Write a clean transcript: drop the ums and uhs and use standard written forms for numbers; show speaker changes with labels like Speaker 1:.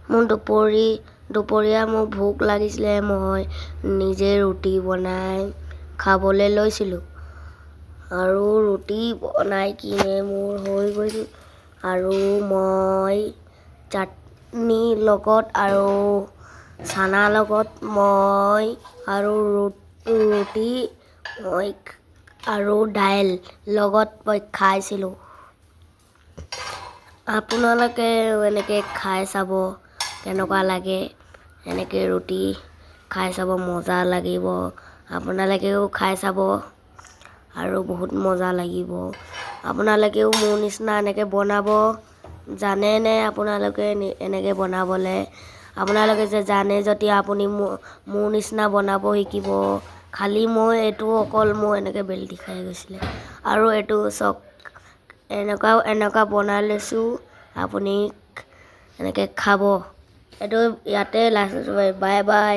Speaker 1: মোৰ দুপৰীয়া মোৰ ভোক লাগিছিলে মই নিজে ৰুটি বনাই খাবলৈ লৈছিলোঁ আৰু ৰুটি বনাই কিনে মোৰ হৈ গৈছিল আৰু মই চাটনিৰ লগত আৰু চানা লগত মই আৰু ৰুটি মই আৰু দাইল লগত মই খাইছিলোঁ। আপোনালোকে এনেকৈ খাই চাব কেনেকুৱা লাগে। এনেকৈ ৰুটি খাই চাব মজা লাগিব। আপোনালোকেও খাই চাব আৰু বহুত মজা লাগিব। আপোনালোকেও মোৰ নিচিনা এনেকৈ বনাব জানেনে? আপোনালোকে এনেকৈ বনাবলৈ আপোনালোকে যে জানে যদি আপুনি মোৰ নিচিনা বনাব শিকিব। খালি মই এইটো অকল মোৰ এনেকৈ বেল্টি খাই গৈছিলে আৰু এইটো চক এনেকুৱা বনাই লৈছোঁ। আপুনি এনেকৈ খাব। এইটো ইয়াতে লাষ্ট বাই বাই।